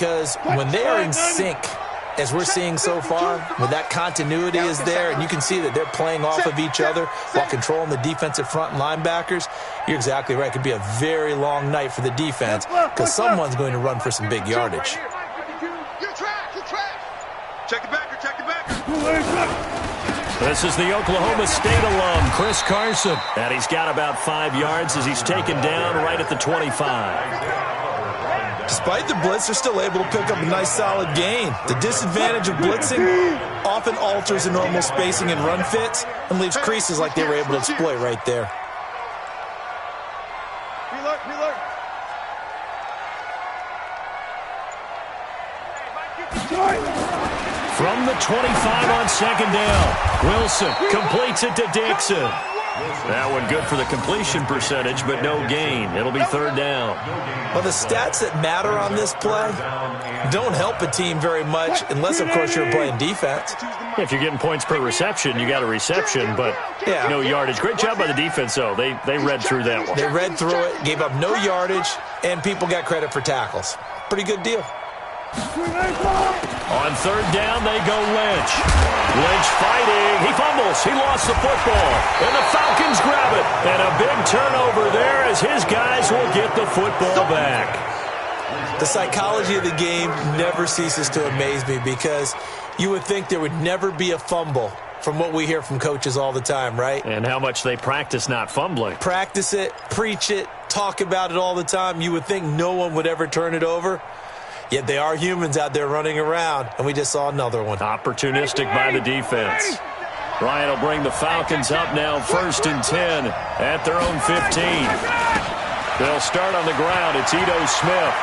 because when they are in sync, as we're seeing so far, when that continuity is there, and you can see that they're playing off of each other while controlling the defensive front and linebackers, you're exactly right. It could be a very long night for the defense because someone's going to run for some big yardage. Check the backer, check the backer. This is the Oklahoma State alum, Chris Carson. And he's got about 5 yards as he's taken down right at the 25. Despite the blitz, they're still able to pick up a nice solid gain. The disadvantage of blitzing often alters the normal spacing and run fits and leaves creases like they were able to exploit right there. Reload. From the 25 on second down, Wilson completes it to Dixon. That one good for the completion percentage, but no gain. It'll be third down. Well, the stats that matter on this play don't help a team very much unless, of course, you're playing defense. If you're getting points per reception, you got a reception, but no yardage. Great job by the defense, though. They read through that one. They read through it, gave up no yardage, and people got credit for tackles. Pretty good deal. On third down, they go Lynch. Lynch fighting. He fumbles. He lost the football. And the Falcons grab it. And a big turnover there as his guys will get the football back. The psychology of the game never ceases to amaze me because you would think there would never be a fumble from what we hear from coaches all the time, right? And how much they practice not fumbling. Practice it, preach it, talk about it all the time. You would think no one would ever turn it over. Yet they are humans out there running around, and we just saw another one. Opportunistic by the defense. Ryan will bring the Falcons up now, 1st and 10 at their own 15. They'll start on the ground. It's Ito Smith.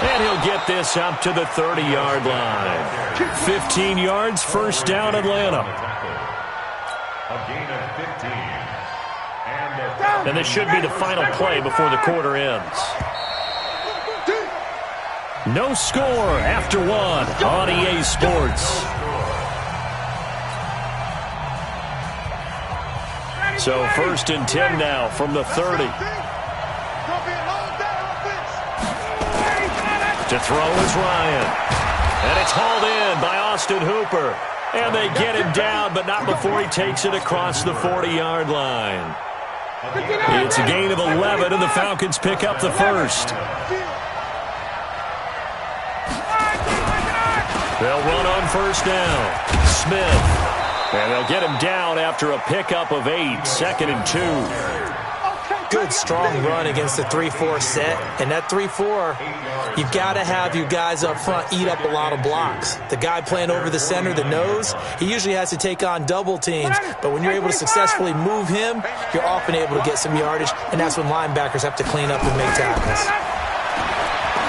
And he'll get this up to the 30-yard line. 15 yards, first down, Atlanta. And this should be the final play before the quarter ends. No score after one on EA Sports. So 1st and 10 now from the 30. To throw is Ryan. And it's hauled in by Austin Hooper. And they get him down, but not before he takes it across the 40-yard line. It's a gain of 11, and the Falcons pick up the first. They'll run on first down. Smith. And they'll get him down after a pickup of 8. 2nd and 2. Good, strong run against the 3-4 set. And that 3-4, you've got to have your guys up front eat up a lot of blocks. The guy playing over the center, the nose, he usually has to take on double teams. But when you're able to successfully move him, you're often able to get some yardage. And that's when linebackers have to clean up and make tackles.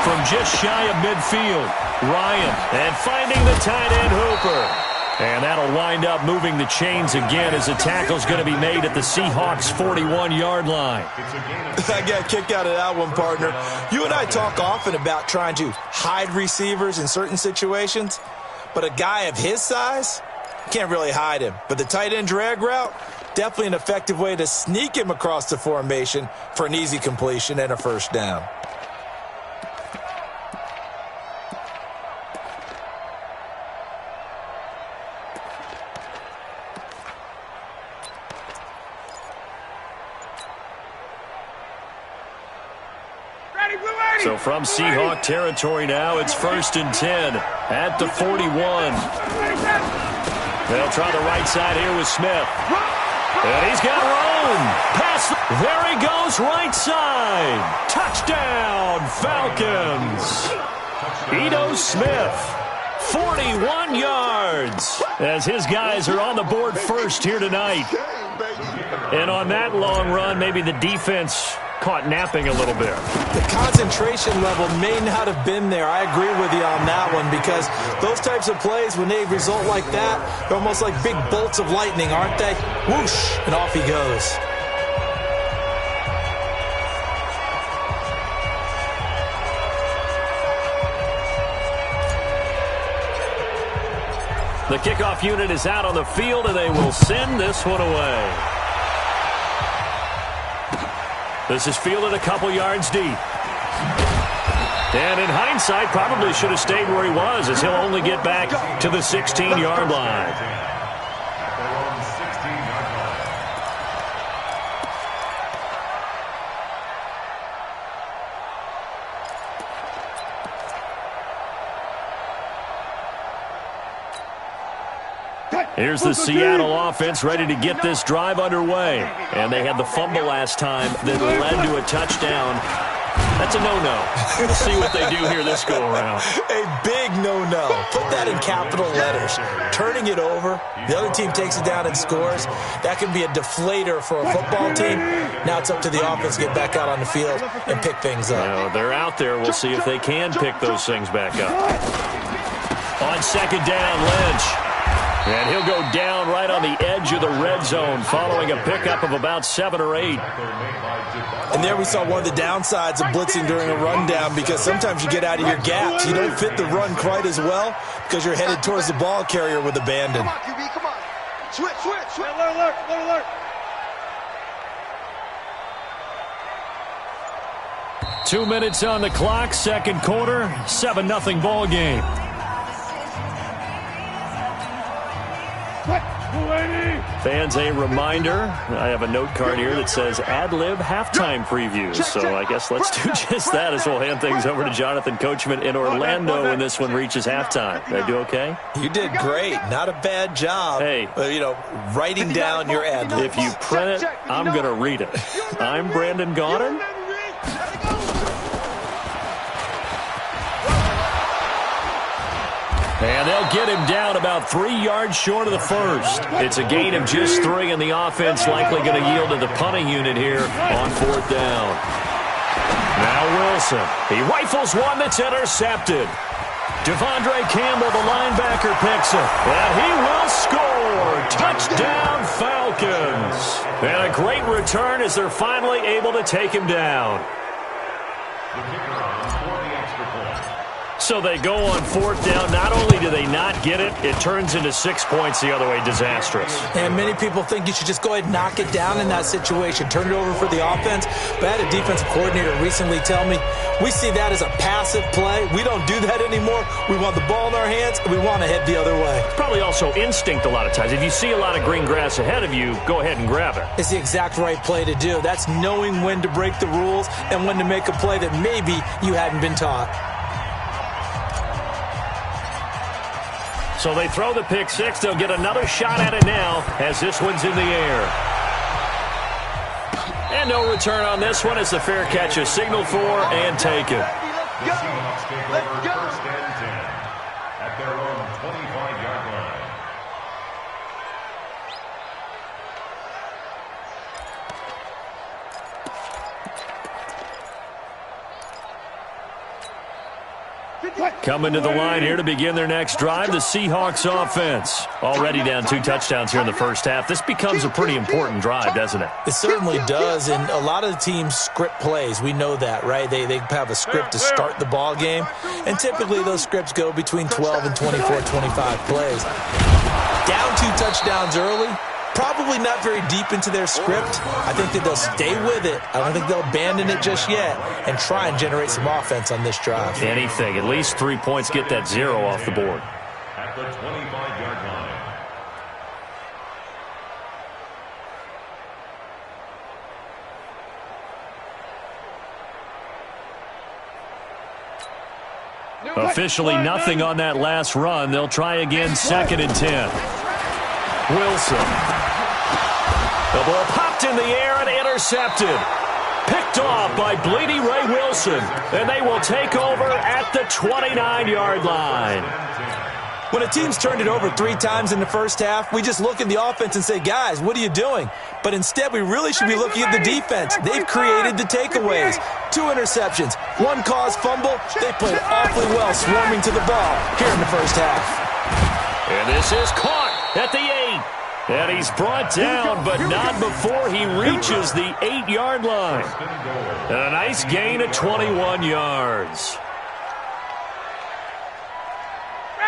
From just shy of midfield, Ryan, and finding the tight end Hooper. And that'll wind up moving the chains again as the tackle's going to be made at the Seahawks' 41-yard line. I got a kick out of that one, partner. You and I talk often about trying to hide receivers in certain situations, but a guy of his size, can't really hide him. But the tight end drag route, definitely an effective way to sneak him across the formation for an easy completion and a first down. So from Seahawk territory now, it's 1st and 10 at the 41. They'll try the right side here with Smith. And he's got room. Pass. There he goes, right side. Touchdown, Falcons. Ito Smith, 41 yards. As his guys are on the board first here tonight. And on that long run, maybe the defense caught napping a little bit. The concentration level may not have been there. I agree with you on that one because those types of plays, when they result like that, they're almost like big bolts of lightning, aren't they? Whoosh, and off he goes. The kickoff unit is out on the field, and they will send this one away. This is fielded a couple yards deep. And in hindsight, probably should have stayed where he was, as he'll only get back to the 16-yard line. Here's the Seattle offense ready to get this drive underway. And they had the fumble last time that led to a touchdown. That's a no-no. We'll see what they do here this go-around. A big no-no. Put that in capital letters. Turning it over, the other team takes it down and scores. That can be a deflator for a football team. Now it's up to the offense to get back out on the field and pick things up. Well, they're out there. We'll see if they can pick those things back up. On second down, Lynch. And he'll go down right on the edge of the red zone following a pickup of about 7 or 8. And there we saw one of the downsides of blitzing during a rundown, because sometimes you get out of your gaps. You don't fit the run quite as well because you're headed towards the ball carrier with abandon. Come on, QB, come on. Switch. Alert. 2 minutes on the clock, second quarter, 7-0 ball game. Fans, a reminder, I have a note card here that says ad-lib halftime previews. So I guess let's do just that as we'll hand things over to Jonathan Coachman in Orlando when this one reaches halftime. Did I do okay? You did great. Not a bad job. Hey, writing down your ad-libs. If you print it, I'm going to read it. I'm Brandon Gaudin. And they'll get him down about 3 yards short of the first. It's a gain of just 3, and the offense likely going to yield to the punting unit here on fourth down. Now Wilson. He rifles one that's intercepted. Devondre Campbell, the linebacker, picks it. And he will score. Touchdown, Falcons. And a great return as they're finally able to take him down. So they go on fourth down. Not only do they not get it, it turns into 6 points the other way. Disastrous. And many people think you should just go ahead and knock it down in that situation. Turn it over for the offense. But I had a defensive coordinator recently tell me, we see that as a passive play. We don't do that anymore. We want the ball in our hands, and we want to head the other way. Probably also instinct a lot of times. If you see a lot of green grass ahead of you, go ahead and grab it. It's the exact right play to do. That's knowing when to break the rules and when to make a play that maybe you hadn't been taught. So they throw the pick six. They'll get another shot at it now as this one's in the air. And no return on this one as the fair catch is signaled for and taken. Let's go. First and 10 at their own 25-yard line. Coming to the line here to begin their next drive, the Seahawks offense. Already down 2 touchdowns here in the first half. This becomes a pretty important drive, doesn't it? It certainly does, and a lot of the teams script plays. We know that, right? They have a script to start the ball game, and typically those scripts go between 12 and 24, 25 plays. Down 2 touchdowns early. Probably not very deep into their script. I think that they'll stay with it. I don't think they'll abandon it just yet and try and generate some offense on this drive. Anything. At least 3 points, get that 0 off the board. At the 25-yard line. Officially nothing on that last run. They'll try again, second and 10. Wilson. The ball popped in the air and intercepted. Picked off by Bleedy Ray Wilson. And they will take over at the 29-yard line. When a team's turned it over 3 times in the first half, we just look at the offense and say, guys, what are you doing? But instead, we really should be looking at the defense. They've created the takeaways. 2 interceptions, 1 caused fumble. They played awfully well swarming to the ball here in the first half. And this is caught at the 8. And he's brought down, but not before he reaches the 8-yard line. And a nice gain of 21 yards.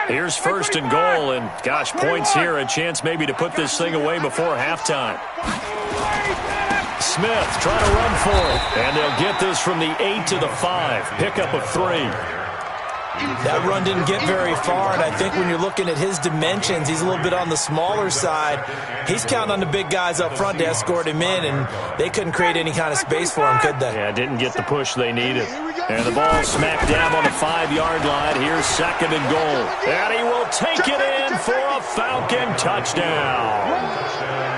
Here's first and goal, and gosh, points here, a chance maybe to put this thing away before halftime. Smith trying to run for it. And they'll get this from the 8 to the 5. Pickup of 3. That run didn't get very far, and I think when you're looking at his dimensions, he's a little bit on the smaller side. He's counting on the big guys up front to escort him in, and they couldn't create any kind of space for him, could they? Yeah, didn't get the push they needed. And the ball smack dab on the 5-yard line. Here's 2nd and goal. And he will take it in for a Falcon touchdown.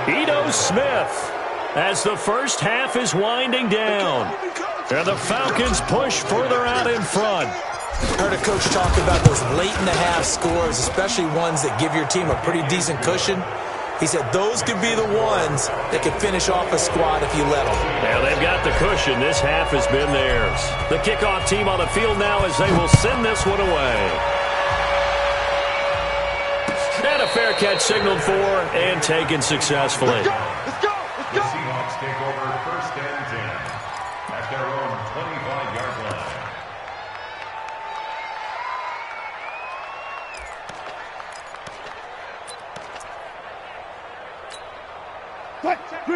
Ito Smith, as the first half is winding down. And the Falcons push further out in front. I heard a coach talk about those late-in-the-half scores, especially ones that give your team a pretty decent cushion. He said those could be the ones that could finish off a squad if you let them. Yeah, they've got the cushion. This half has been theirs. The kickoff team on the field now as they will send this one away. And a fair catch signaled for and taken successfully. The Seahawks take over 1st and 10 at their own 25-yard line.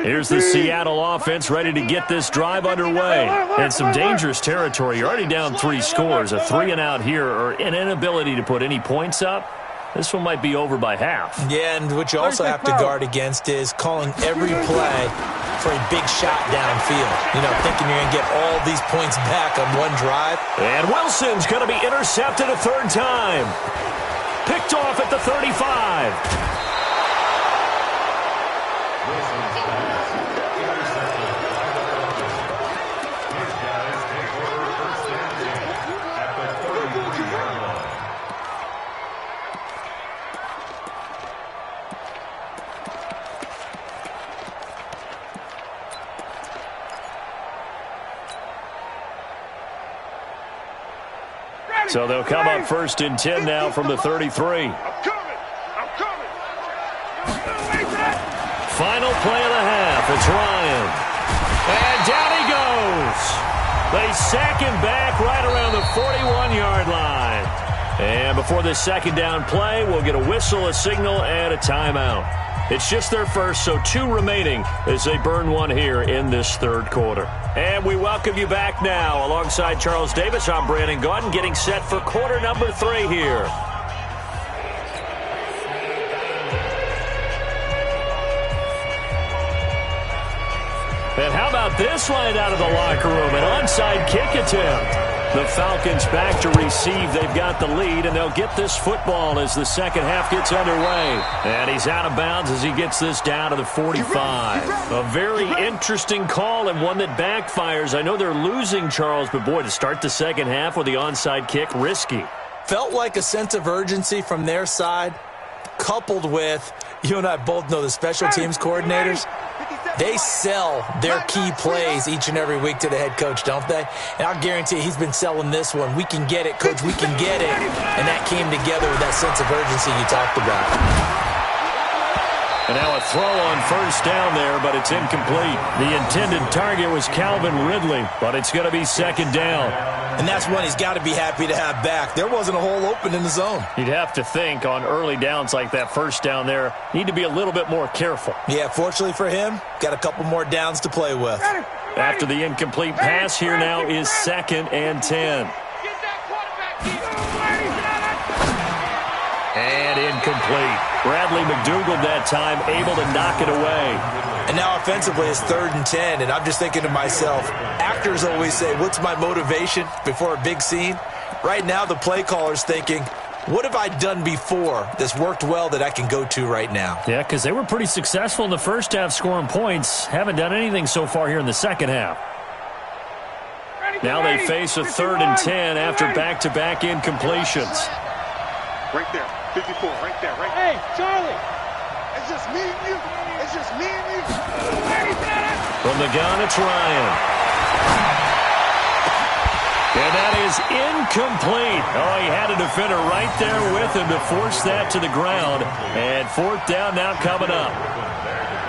Here's the Seattle offense ready to get this drive underway. And some dangerous territory. You're already down 3 scores. A 3-and-out here or an inability to put any points up. This one might be over by half. Yeah, and what you also have to guard against is calling every play for a big shot downfield. You know, thinking you're going to get all these points back on one drive. And Wilson's going to be intercepted a 3rd time. Picked off at the 35. So they'll come up 1st and 10 now from the 33. I'm coming. Final play of the half. It's Ryan. And down he goes. They sack him back right around the 41-yard line. And before this 2nd down play, we'll get a whistle, a signal, and a timeout. It's just their first, so 2 remaining as they burn one here in this 3rd quarter. And we welcome you back now. Alongside Charles Davis, I'm Brandon Gaudin, getting set for quarter number 3 here. And how about this right out of the locker room? An onside kick attempt. The Falcons back to receive. They've got the lead, and they'll get this football as the 2nd half gets underway. And he's out of bounds as he gets this down to the 45. A very interesting call and one that backfires. I know they're losing, Charles, but boy, to start the 2nd half with the onside kick, risky. Felt like a sense of urgency from their side, coupled with, you and I both know the special teams coordinators. They sell their key plays each and every week to the head coach, don't they? And I'll guarantee he's been selling this one. We can get it, coach, we can get it. And that came together with that sense of urgency you talked about. And now a throw on 1st down there, but it's incomplete. The intended target was Calvin Ridley, but it's going to be 2nd down. And that's one he's got to be happy to have back. There wasn't a hole open in the zone. You'd have to think on early downs like that 1st down there, need to be a little bit more careful. Yeah, fortunately for him, got a couple more downs to play with. After the incomplete pass, here now is 2nd and 10. And incomplete. Bradley McDougald that time able to knock it away. And now offensively it's 3rd and 10, and I'm just thinking to myself, actors always say, what's my motivation before a big scene? Right now the play caller's thinking, what have I done before that's worked well that I can go to right now? Yeah, because they were pretty successful in the 1st half scoring points. Haven't done anything so far here in the 2nd half. Now they face a 3rd and 10 after back-to-back incompletions. Right there, 54, right there, right there. Hey, Charlie! It's just me and you. It's just me and you. From the gun, it's Ryan. And that is incomplete. Oh, he had a defender right there with him to force that to the ground. And 4th down now coming up.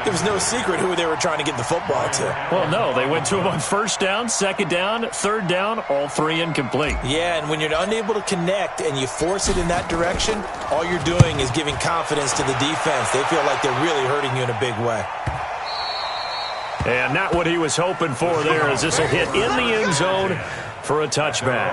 There was no secret who they were trying to get the football to. Well, no, they went to him on 1st down, 2nd down, 3rd down, all 3 incomplete. Yeah, and when you're unable to connect and you force it in that direction, all you're doing is giving confidence to the defense. They feel like they're really hurting you in a big way. And not what he was hoping for there, as this will hit in the end zone for a touchback.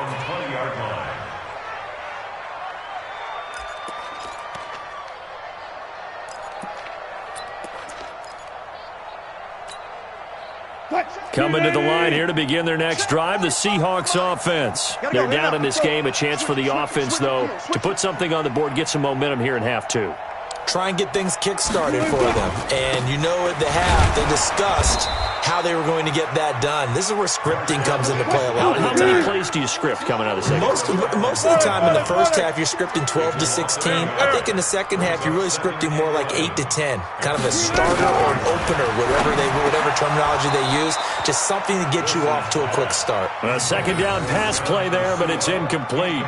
Coming to the line here to begin their next drive, the Seahawks offense. They're down in this game. A chance for the offense, though, to put something on the board, get some momentum here in half two. Try and get things kick-started for them. And you know at the half, they discussed how they were going to get that done. This is where scripting comes into play a lot of the time. How many plays do you script coming out of the second? Most of the time in the first half, you're scripting 12 to 16. I think in the second half, you're really scripting more like 8 to 10. Kind of a starter or an opener, whatever terminology they use. Just something to get you off to a quick start. A second down pass play there, but it's incomplete.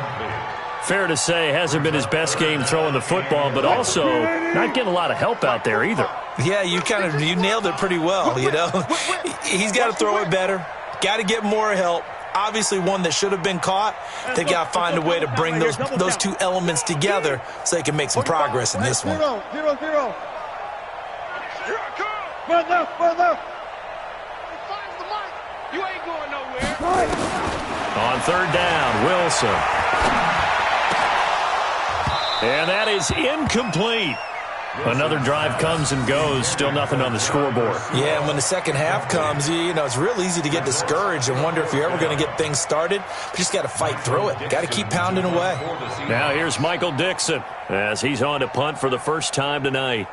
Fair to say, hasn't been his best game throwing the football, but also not getting a lot of help out there either. Yeah, you nailed it pretty well, you know. He's got to throw it better. Got to get more help. Obviously one that should have been caught. They got to find a way to bring those two elements together so they can make some progress in this one. 0-0. You ain't going nowhere. On third down, Wilson. And that is incomplete. Another drive comes and goes. Still nothing on the scoreboard. Yeah, and when the second half comes, you know, it's real easy to get discouraged and wonder if you're ever going to get things started. You just got to fight through it. Got to keep pounding away. Now here's Michael Dixon as he's on to punt for the first time tonight.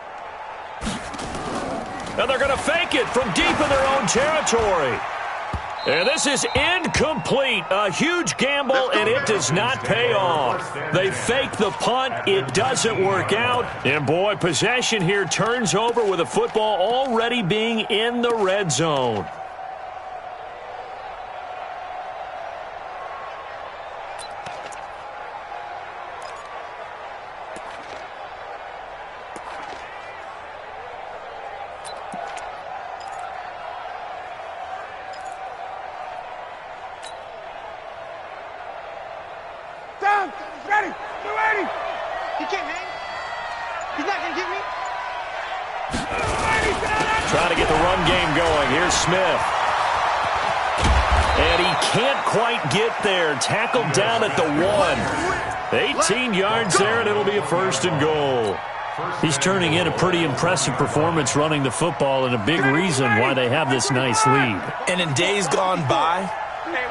And they're going to fake it from deep in their own territory. And this is incomplete. A huge gamble, and it does not pay off. They fake the punt. It doesn't work out. And, boy, possession here turns over with the football already being in the red zone. Trying to get the run game going. Here's Smith. And he can't quite get there. Tackled down at the 1. 18 yards there, and it'll be a first and goal. He's turning in a pretty impressive performance running the football, and a big reason why they have this nice lead. And in days gone by,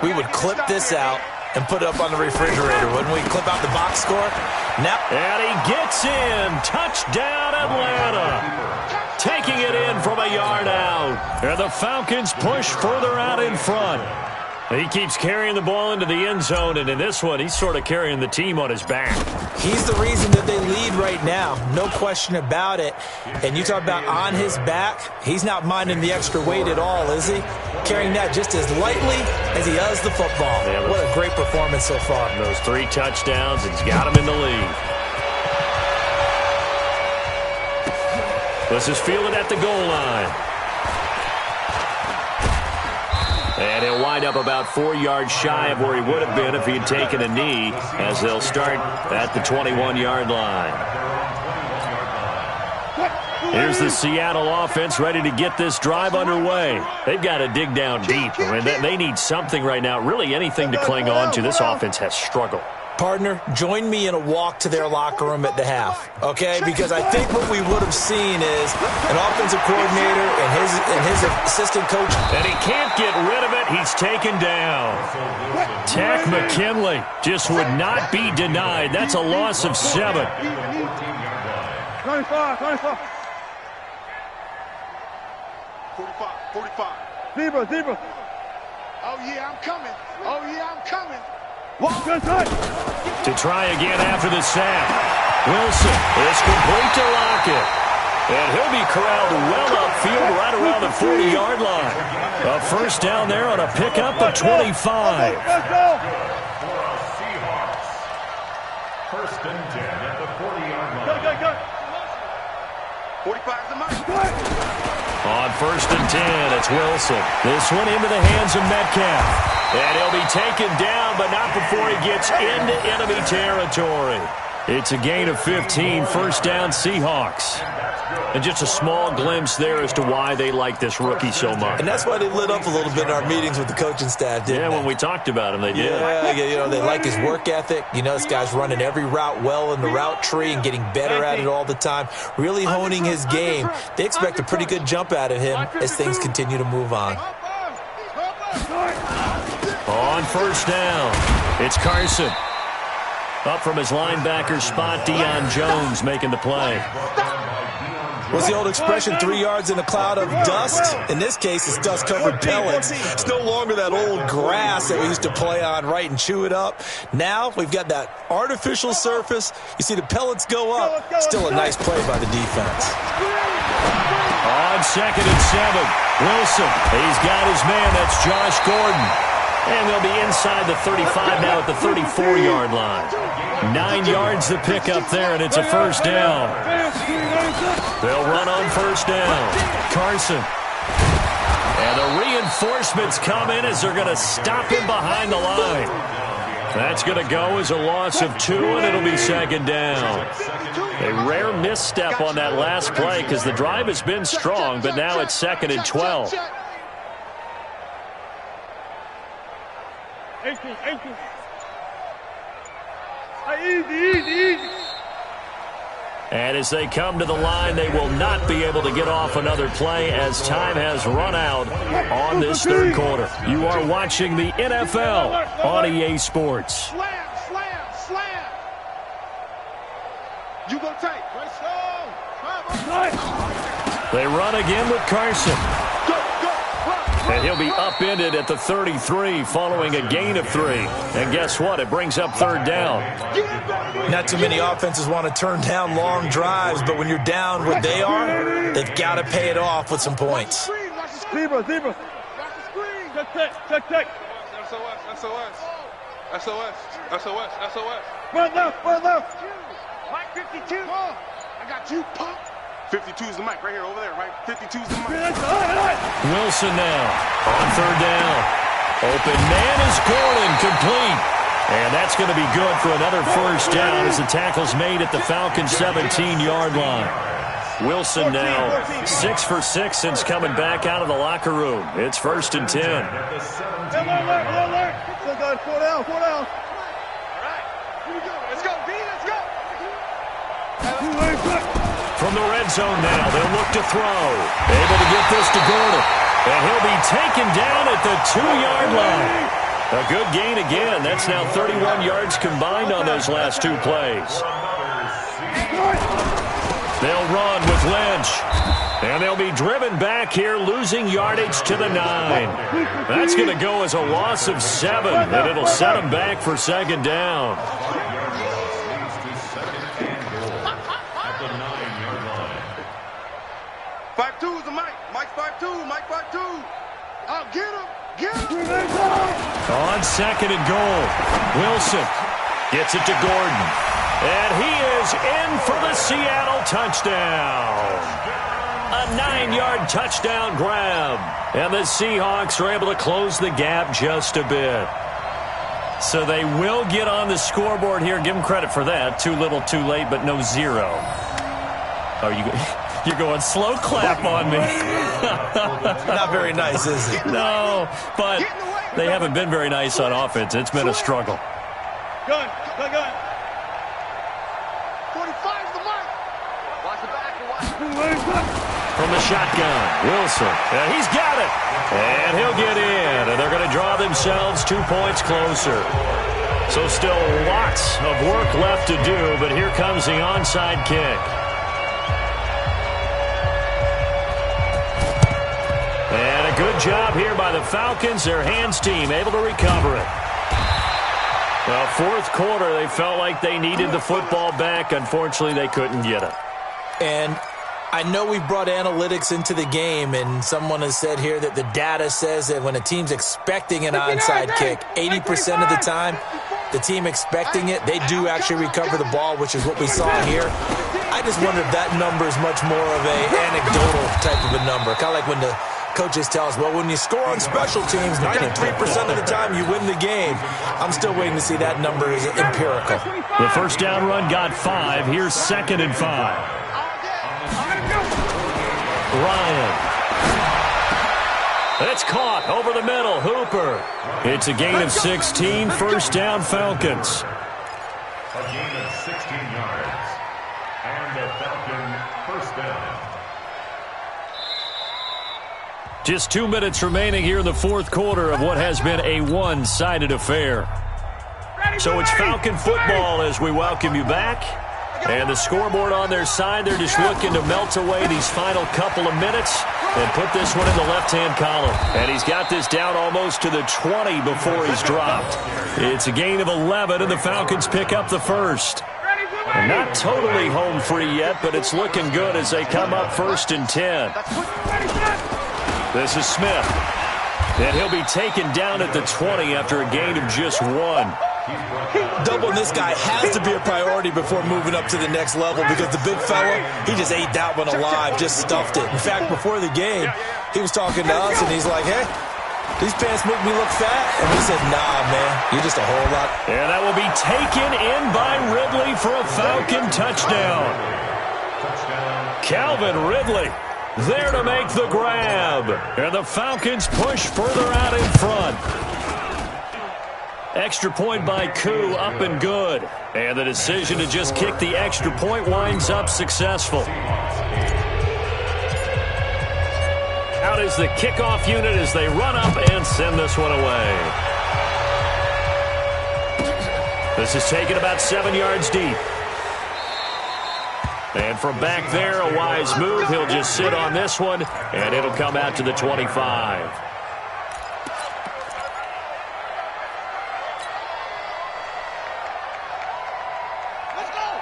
we would clip this out and put it up on the refrigerator. Wouldn't we clip out the box score? Now, and he gets in. Touchdown, Atlanta. Taking it in from a yard out. And the Falcons push further out in front. He keeps carrying the ball into the end zone, and in this one, he's sort of carrying the team on his back. He's the reason that they lead right now. No question about it. And you talk about on his back, he's not minding the extra weight at all, is he? Carrying that just as lightly as he does the football. Yeah, what a great performance so far. Those 3 touchdowns, it's got him in the lead. This is fielded at the goal line. And he'll wind up about 4 yards shy of where he would have been if he had taken a knee, as they'll start at the 21-yard line. Here's the Seattle offense ready to get this drive underway. They've got to dig down deep. I mean, they need something right now, really anything to cling on to. This offense has struggled. Partner, join me in a walk to their locker room at the half, okay? Because I think what we would have seen is an offensive coordinator and his assistant coach. And he can't get rid of it. He's taken down. Tack McKinley just would not be denied. That's a loss of 7. 25. 45. Zebra. Oh, yeah, I'm coming. To try again after the sack. Wilson is complete to Lockett. And he'll be corralled well upfield right around the 40-yard line. A first down there on a pickup of 25. First and 10 at the 40-yard line. 45 the mark. On first and 10, it's Wilson. This one into the hands of Metcalf. And he'll be taken down, but not before he gets into enemy territory. It's a gain of 15, first down Seahawks. And just a small glimpse there as to why they like this rookie so much. And that's why they lit up a little bit in our meetings with the coaching staff, didn't they? When we talked about him, they did. Yeah, you know, they like his work ethic. You know, this guy's running every route well in the route tree and getting better at it all the time, really honing his game. They expect a pretty good jump out of him as things continue to move on. On first down, it's Carson. Up from his linebacker spot, Deion Jones making the play. What's the old expression, 3 yards in a cloud of dust? In this case, it's dust-covered pellets. It's no longer that old grass that we used to play on, right, and chew it up. Now we've got that artificial surface. You see the pellets go up. Still a nice play by the defense. On 2nd and 7, Wilson. He's got his man. That's Josh Gordon. And they'll be inside the 35 now at the 34-yard line. 9 yards to pick up there, and it's a first down. They'll run on first down. Carson. And the reinforcements come in as they're going to stop him behind the line. That's going to go as a loss of 2, and it'll be 2nd down. A rare misstep on that last play because the drive has been strong, but now it's 2nd and 12. And as they come to the line, they will not be able to get off another play as time has run out on this third quarter. You are watching the NFL on EA Sports. Slam. You go tight. They run again with Carson. And he'll be upended at the 33 following a gain of 3. And guess what? It brings up third down. Not too many offenses want to turn down long drives, but when you're down what they are, they've got to pay it off with some points. Zebra. Watch the screen. Check. SOS. Run left. Mike 52. I got you, pump. 52's the mic right here, over there, right? 52's the mic. Wilson now on third down. Open man is Gordon, complete. And that's going to be good for another first down as the tackle's made at the Falcons' 17-yard line. Wilson now 6 for 6 since coming back out of the locker room. It's 1st and 10. Alert. 4 down. All right, here we go. Let's go, D, let's go. From the red zone now, they'll look to throw. Able to get this to Gordon. And he'll be taken down at the 2-yard line. A good gain again. That's now 31 yards combined on those last 2 plays. They'll run with Lynch. And they'll be driven back here, losing yardage to the 9. That's going to go as a loss of 7, and it'll set them back for 2nd down. 5-2 is the mic. Mike 5-2. Oh, get him. On 2nd and goal, Wilson gets it to Gordon. And he is in for the Seattle touchdown. A 9-yard touchdown grab. And the Seahawks are able to close the gap just a bit. So they will get on the scoreboard here. Give them credit for that. Too little, too late, but no 0. You're going slow clap on me. Not very nice, is it? No, but they haven't been very nice on offense. It's been a struggle. Gun. 45's the mark. Watch the back. From the shotgun, Wilson. And he's got it. And he'll get in. And they're going to draw themselves 2 points closer. So still lots of work left to do, but here comes the onside kick. And a good job here by the Falcons. Their hands team able to recover it. Well, 4th quarter, they felt like they needed the football back. Unfortunately, they couldn't get it. And I know we brought analytics into the game, and someone has said here that the data says that when a team's expecting an onside kick, 80% of the time, the team expecting it, they do actually recover the ball, which is what we saw here. I just wonder if that number is much more of a anecdotal type of a number, kind of like when the Coaches tell us, well, when you score on special teams, 93% of the time you win the game. I'm still waiting to see that number is empirical. The first down run got 5. Here's 2nd and 5. Ryan. It's caught over the middle. Hooper. It's a gain of 16. First down, Falcons. A gain of 16 yards. And the Falcon first down. Just 2 minutes remaining here in the fourth quarter of what has been a one-sided affair. So it's Falcon football as we welcome you back. And the scoreboard on their side, they're just looking to melt away these final couple of minutes and put this one in the left-hand column. And he's got this down almost to the 20 before he's dropped. It's a gain of 11, and the Falcons pick up the first. And not totally home free yet, but it's looking good as they come up 1st and 10. This is Smith. And he'll be taken down at the 20 after a gain of just 1. Doubling this guy has to be a priority before moving up to the next level because the big fella, he just ate that one alive, just stuffed it. In fact, before the game, he was talking to us, and he's like, hey, these pants make me look fat. And we said, nah, man, you're just a whole lot. And that will be taken in by Ridley for a Falcon touchdown. Calvin Ridley there to make the grab. And the Falcons push further out in front. Extra point by Koo, up and good. And the decision to just kick the extra point winds up successful. Out is the kickoff unit as they run up and send this one away. This is taken about 7 yards deep. And from back there, a wise move. He'll just sit on this one, and it'll come out to the 25.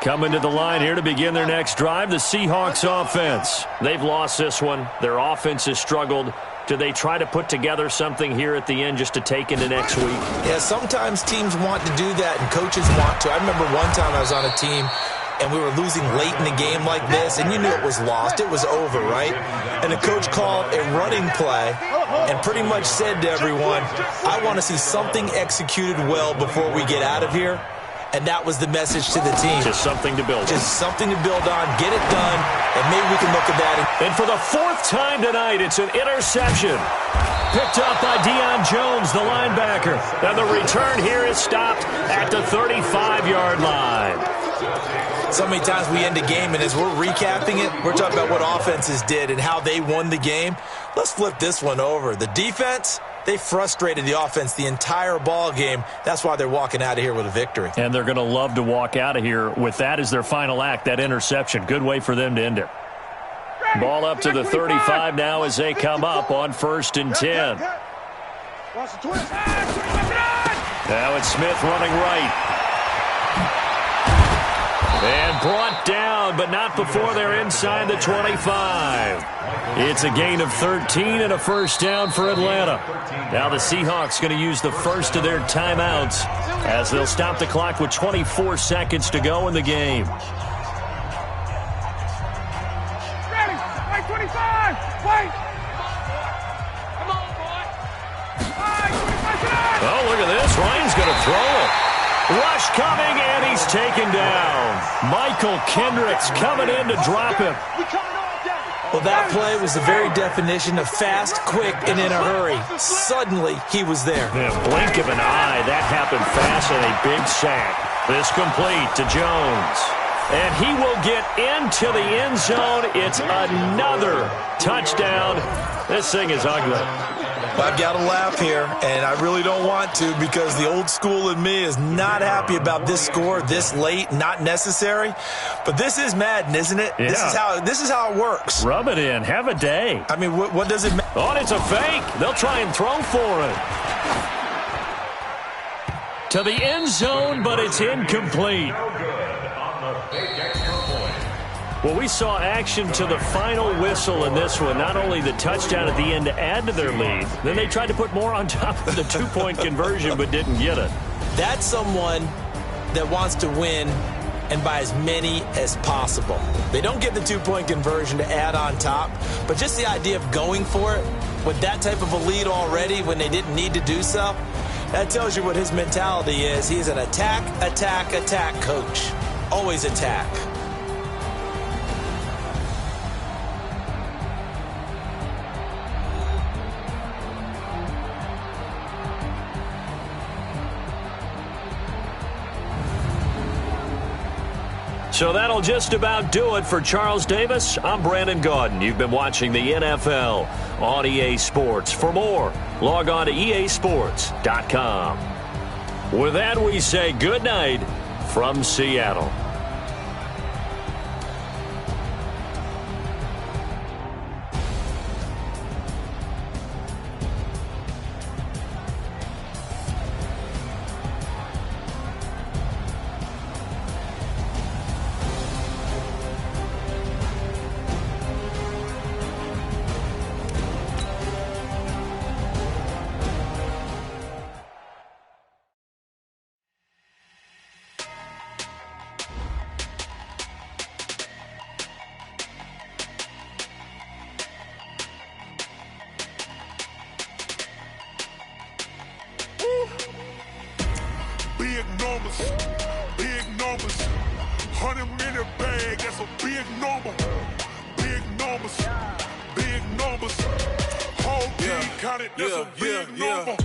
Coming to the line here to begin their next drive, the Seahawks offense. They've lost this one. Their offense has struggled. Do they try to put together something here at the end just to take into next week? Yeah, sometimes teams want to do that, and coaches want to. I remember one time I was on a team, and we were losing late in the game like this, and you knew it was lost. It was over, right? And the coach called a running play and pretty much said to everyone, I want to see something executed well before we get out of here. And that was the message to the team. Just something to build on. Just something to build on. Get it done, and maybe we can look at that. And for the 4th time tonight, it's an interception. Picked up by Deion Jones, the linebacker. And the return here is stopped at the 35-yard line. So many times we end a game, and as we're recapping it, we're talking about what offenses did and how they won the game. Let's flip this one over. The defense, they frustrated the offense the entire ball game. That's why they're walking out of here with a victory. And they're going to love to walk out of here with that as their final act, that interception. Good way for them to end it. Ball up to the 35 now as they come up on 1st and 10. Now it's Smith running right. And brought down, but not before they're inside the 25. It's a gain of 13 and a first down for Atlanta. Now the Seahawks going to use the first of their timeouts as they'll stop the clock with 24 seconds to go in the game. Ready, wait, 25, wait. Come on, boy. Oh, look at this. Ryan's going to throw it. Rush coming, and he's taken down. Michael Kendricks coming in to drop him. Well, that play was the very definition of fast, quick, and in a hurry. Suddenly, he was there. In a blink of an eye, that happened fast and a big sack. This complete to Jones. And he will get into the end zone. It's another touchdown. This thing is ugly. I've got to laugh here, and I really don't want to because the old school in me is not happy about this score this late, not necessary. But this is Madden, isn't it? Yeah. This is how it works. Rub it in. Have a day. I mean, what does it matter? Oh, and it's a fake. They'll try and throw for it. To the end zone, but it's incomplete. Well, we saw action to the final whistle in this one. Not only the touchdown at the end to add to their lead, then they tried to put more on top of the two-point conversion but didn't get it. That's someone that wants to win and by as many as possible. They don't get the two-point conversion to add on top, but just the idea of going for it with that type of a lead already when they didn't need to do so, that tells you what his mentality is. He's an attack, attack, attack coach. Always attack. So that'll just about do it for Charles Davis. I'm Brandon Gaudin. You've been watching the NFL on EA Sports. For more, log on to easports.com. With that, we say good night from Seattle. Big numbers, 100-minute bag, that's a big number. Big numbers, whole team counted, that's a big number.